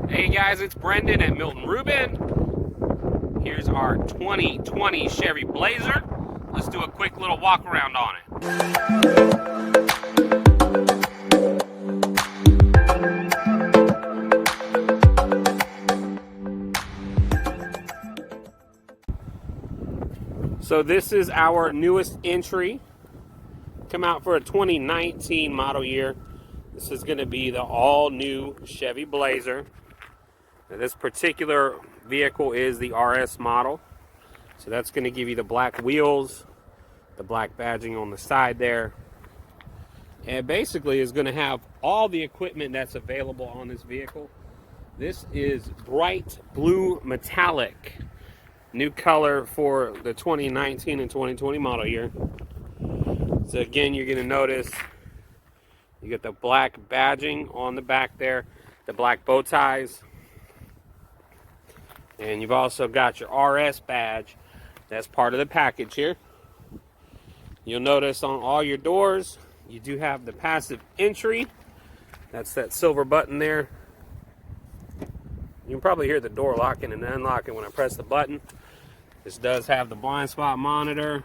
Hey guys, it's Brendan at Milton Ruben. Here's our 2020 Chevy Blazer. Let's do a quick little walk around on it. So this is our newest entry. Come out for a 2019 model year. This is going to be the all-new Chevy Blazer. Now, this particular vehicle is the RS model. So that's going to give you the black wheels, the black badging on the side there. And basically is going to have all the equipment that's available on this vehicle. This is bright blue metallic. New color for the 2019 and 2020 model year. So again, you're going to notice you get the black badging on the back there, the black bow ties. And you've also got your RS badge. That's part of the package here. You'll notice on all your doors, you do have the passive entry. That's that silver button there. You can probably hear the door locking and unlocking when I press the button. This does have the blind spot monitor.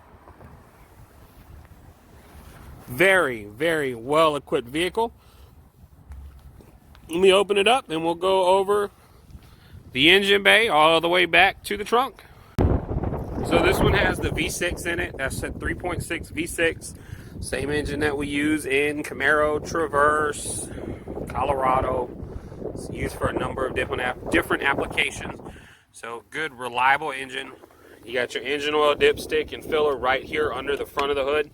Very, very well equipped vehicle. Let me open it up and we'll go over the engine bay all the way back to the trunk. So this one has the V6 in it. That's a 3.6 V6. Same engine that we use in Camaro, Traverse, Colorado. It's used for a number of different applications. So good, reliable engine. You got your engine oil dipstick and filler right here under the front of the hood.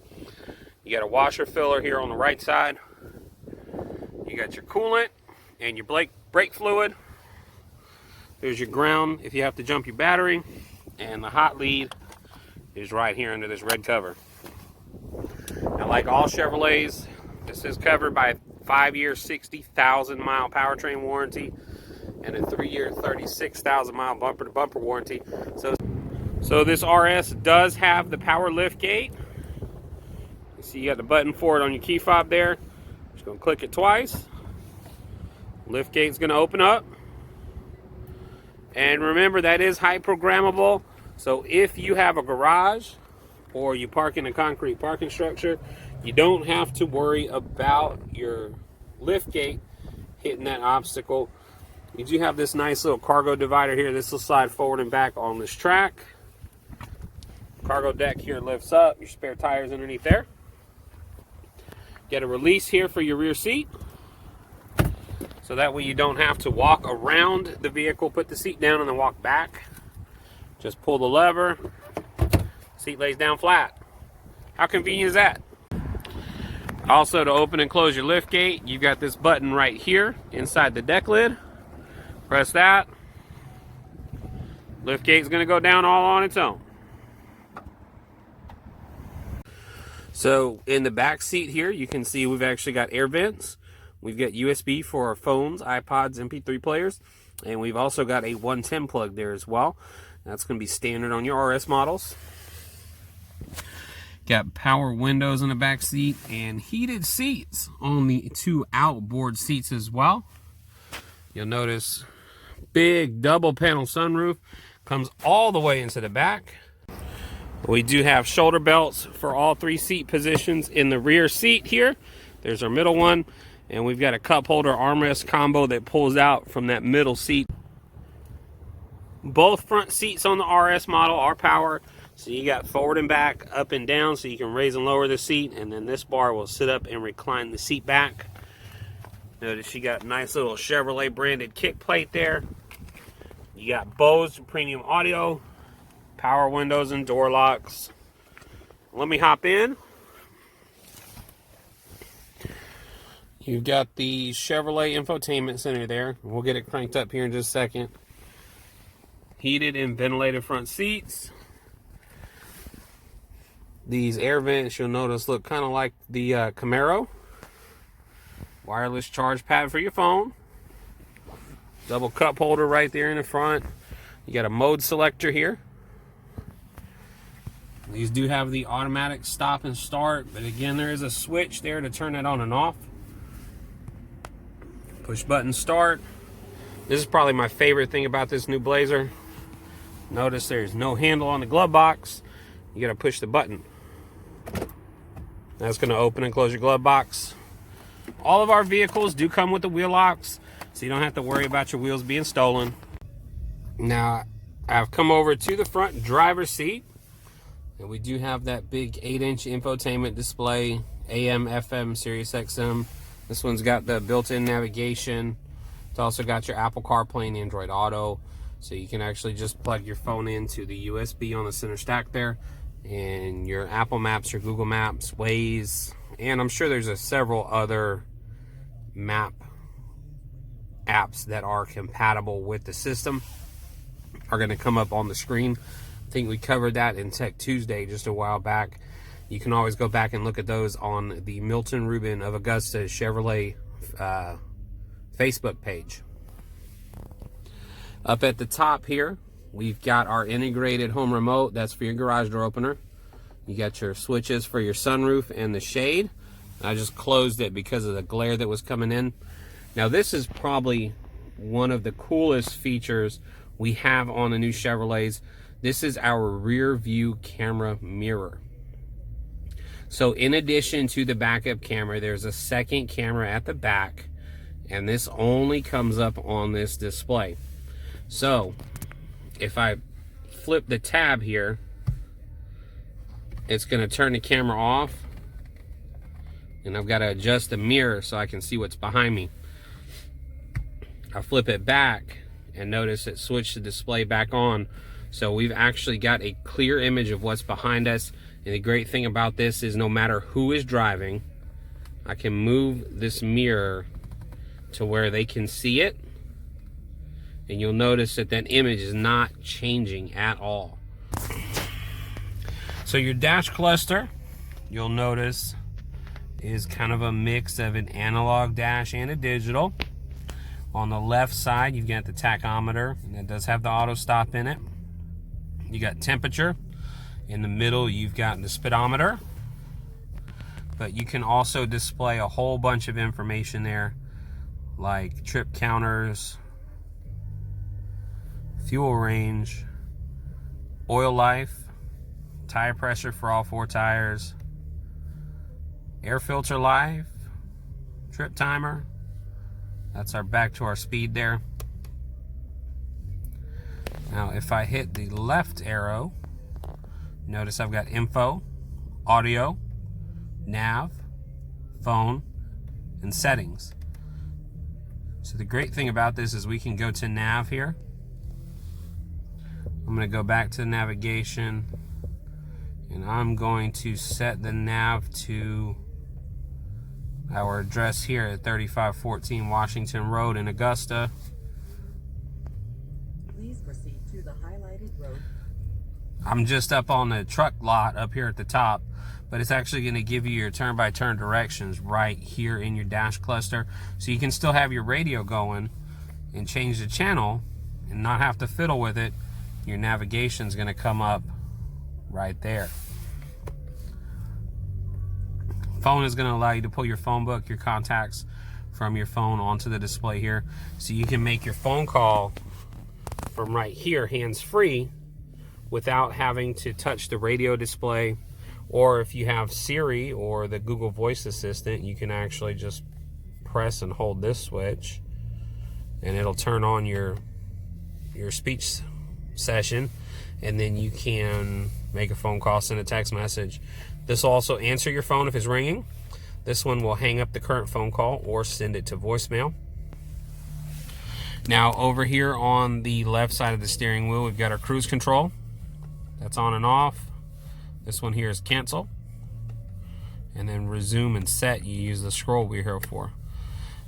You got a washer filler here on the right side. You got your coolant and your brake fluid. There's your ground if you have to jump your battery. And the hot lead is right here under this red cover. Now, like all Chevrolets, this is covered by a 5-year, 60,000 mile powertrain warranty and a 3-year, 36,000 mile bumper to bumper warranty. So this RS does have the power lift gate. You see you got the button for it on your key fob there. Just gonna click it twice. Lift gate's gonna open up. And remember, that is height programmable. So if you have a garage or you park in a concrete parking structure, you don't have to worry about your lift gate hitting that obstacle. You do have this nice little cargo divider here. This will slide forward and back on this track. Cargo deck here lifts up. Your spare tires underneath there. Get a release here for your rear seat. So that way you don't have to walk around the vehicle, put the seat down, and then walk back. Just pull the lever. Seat lays down flat. How convenient is that? Also, to open and close your lift gate, you've got this button right here inside the deck lid. Press that. Lift gate's going to go down all on its own. So in the back seat here, you can see we've actually got air vents. We've got USB for our phones, iPods, MP3 players, and we've also got a 110 plug there as well. That's going to be standard on your RS models. Got power windows in the back seat and heated seats on the 2 outboard seats as well. You'll notice big double panel sunroof comes all the way into the back. We do have shoulder belts for all 3 seat positions in the rear seat here. There's our middle one. And we've got a cup holder armrest combo that pulls out from that middle seat. Both front seats on the RS model are powered. So you got forward and back, up and down, so you can raise and lower the seat. And then this bar will sit up and recline the seat back. Notice you got a nice little Chevrolet branded kick plate there. You got Bose premium audio, power windows and door locks. Let me hop in. You've got the Chevrolet infotainment center there. We'll get it cranked up here in just a second. Heated and ventilated front seats. These air vents, you'll notice, look kind of like the Camaro. Wireless charge pad for your phone. Double cup holder right there in the front. You got a mode selector here. These do have the automatic stop and start, but again, there is a switch there to turn it on and off. Push button start. This is probably my favorite thing about this new Blazer. Notice there's no handle on the glove box. You gotta push the button. That's gonna open and close your glove box. All of our vehicles do come with the wheel locks, so you don't have to worry about your wheels being stolen. Now, I've come over to the front driver's seat, and we do have that big 8-inch infotainment display, AM, FM, Sirius XM. This one's got the built-in navigation. It's also got your Apple CarPlay and Android Auto, so you can actually just plug your phone into the USB on the center stack there, and your Apple Maps, your Google Maps, Waze, and I'm sure there's several other map apps that are compatible with the system are going to come up on the screen. I think we covered that in Tech Tuesday just a while back. You can always go back and look at those on the Milton Ruben of Augusta Chevrolet Facebook page. Up at the top here, we've got our integrated home remote. That's for your garage door opener. You got your switches for your sunroof and the shade. I just closed it because of the glare that was coming in. Now this is probably one of the coolest features we have on the new Chevrolets. This is our rear view camera mirror. So in addition to the backup camera, there's a second camera at the back, and this only comes up on this display. So if I flip the tab here, it's going to turn the camera off, and I've got to adjust the mirror so I can see what's behind me. I flip it back and notice it switched the display back on. So we've actually got a clear image of what's behind us. And the great thing about this is no matter who is driving, I can move this mirror to where they can see it. And you'll notice that that image is not changing at all. So your dash cluster, you'll notice, is kind of a mix of an analog dash and a digital. On the left side, you've got the tachometer, and it does have the auto stop in it. You got temperature. In the middle, you've got the speedometer. But you can also display a whole bunch of information there, like trip counters, fuel range, oil life, tire pressure for all 4 tires, air filter life, trip timer. That's our back to our speed there. Now if I hit the left arrow, notice I've got info, audio, nav, phone, and settings. So the great thing about this is we can go to nav here. I'm going to go back to navigation, and I'm going to set the nav to our address here at 3514 Washington Road in Augusta. Please proceed to the highlighted road. I'm just up on the truck lot up here at the top, but it's actually going to give you your turn-by-turn directions right here in your dash cluster, so you can still have your radio going and change the channel and not have to fiddle with it. Your navigation's going to come up right there. Phone is going to allow you to pull your phone book, your contacts from your phone onto the display here, so you can make your phone call from right here hands-free without having to touch the radio display. Or if you have Siri or the Google Voice Assistant, you can actually just press and hold this switch, and it'll turn on your speech session, and then you can make a phone call, send a text message. This will also answer your phone if it's ringing. This one will hang up the current phone call or send it to voicemail. Now over here on the left side of the steering wheel, we've got our cruise control. That's on and off. This one here is cancel. And then resume and set, you use the scroll wheel for.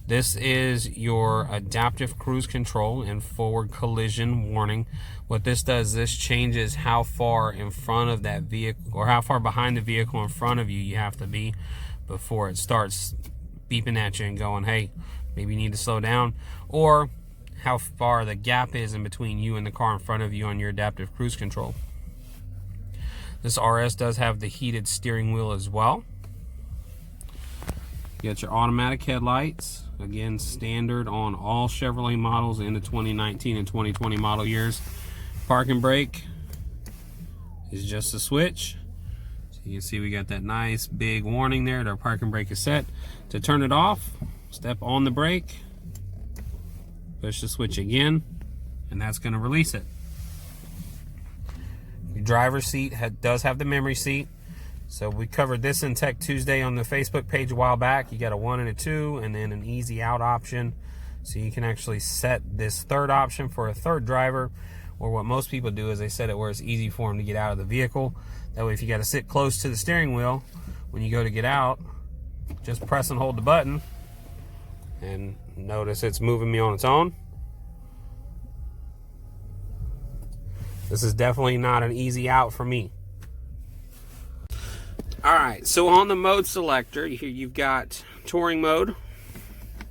This is your adaptive cruise control and forward collision warning. What this does, this changes how far in front of that vehicle, or how far behind the vehicle in front of you have to be before it starts beeping at you and going, hey, maybe you need to slow down, or how far the gap is in between you and the car in front of you on your adaptive cruise control. This RS does have the heated steering wheel as well. You got your automatic headlights, Again, standard on all Chevrolet models in the 2019 and 2020 model years. Parking brake is just a switch. So you can see we got that nice big warning there that our parking brake is set. To turn it off, step on the brake, push the switch again, and that's going to release it. Your driver's seat does have the memory seat. So we covered this in Tech Tuesday on the Facebook page a while back. You got a 1 and a 2 and then an easy out option. So you can actually set this third option for a third driver, or what most people do is they set it where it's easy for them to get out of the vehicle. That way if you got to sit close to the steering wheel, when you go to get out, just press and hold the button, and notice it's moving me on its own. This is definitely not an easy out for me. Alright, so on the mode selector, here you've got touring mode.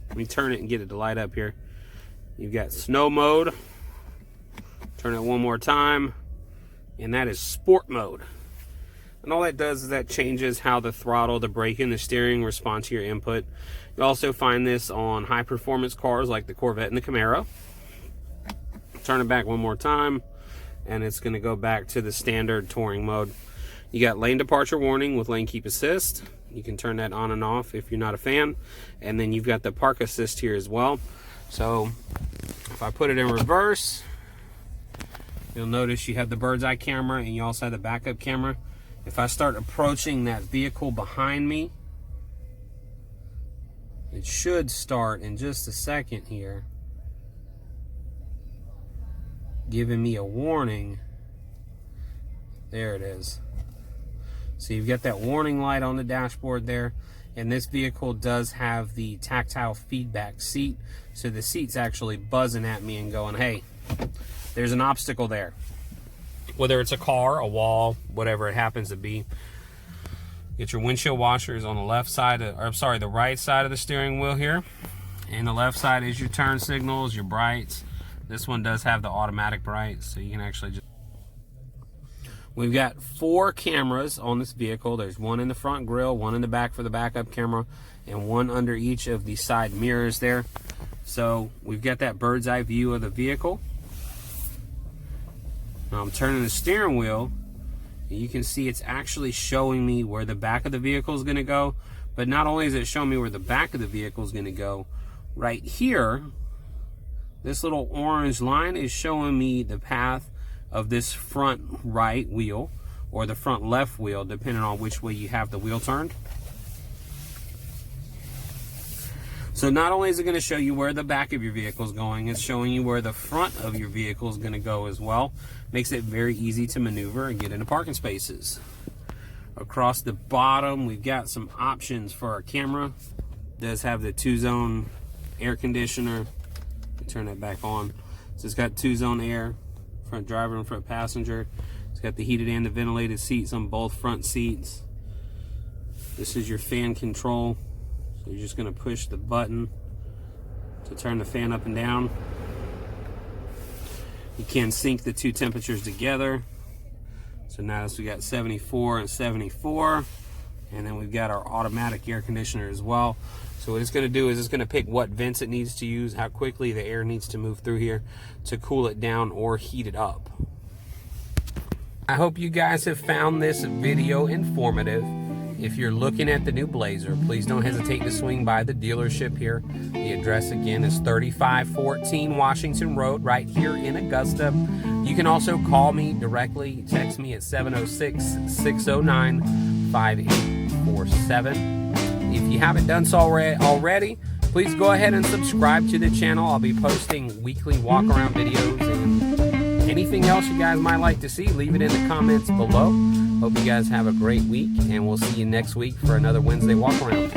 Let me turn it and get it to light up here. You've got snow mode. Turn it one more time. And that is sport mode. And all that does is that changes how the throttle, the brake, and the steering respond to your input. You also find this on high performance cars like the Corvette and the Camaro. Turn it back one more time, and it's going to go back to the standard touring mode. You got lane departure warning with lane keep assist. You can turn that on and off if you're not a fan. And then you've got the park assist here as well. So if I put it in reverse, you'll notice you have the bird's eye camera and you also have the backup camera. If I start approaching that vehicle behind me, it should start in just a second here, giving me a warning. There it is. So you've got that warning light on the dashboard there, and this vehicle does have the tactile feedback seat, so the seat's actually buzzing at me and going, hey, there's an obstacle there. Whether it's a car, a wall, whatever it happens to be. Get your windshield washers on the left side, the right side of the steering wheel here. And the left side is your turn signals, your brights. This one does have the automatic brights, so you can actually just... We've got 4 cameras on this vehicle. There's one in the front grille, one in the back for the backup camera, and one under each of the side mirrors there. So we've got that bird's eye view of the vehicle. Now I'm turning the steering wheel, and you can see it's actually showing me where the back of the vehicle is going to go. But not only is it showing me where the back of the vehicle is going to go, right here, this little orange line is showing me the path of this front right wheel or the front left wheel, depending on which way you have the wheel turned. So not only is it going to show you where the back of your vehicle is going, it's showing you where the front of your vehicle is going to go as well. Makes it very easy to maneuver and get into parking spaces. Across the bottom, we've got some options for our camera. It does have the 2-zone air conditioner. Turn that back on. So it's got 2-zone air, front driver and front passenger. It's got the heated and the ventilated seats on both front seats. This is your fan control. So you're just going to push the button to turn the fan up and down. You can sync the 2 temperatures together. So now we got 74 and 74. And then we've got our automatic air conditioner as well. So what it's going to do is it's going to pick what vents it needs to use, how quickly the air needs to move through here to cool it down or heat it up. I hope you guys have found this video informative. If you're looking at the new Blazer, please don't hesitate to swing by the dealership here. The address again is 3514 Washington Road, right here in Augusta. You can also call me directly, text me at 706-609-5847. If you haven't done so already, please go ahead and subscribe to the channel. I'll be posting weekly walk-around videos, and anything else you guys might like to see, leave it in the comments below. Hope you guys have a great week, and we'll see you next week for another Wednesday walk-around.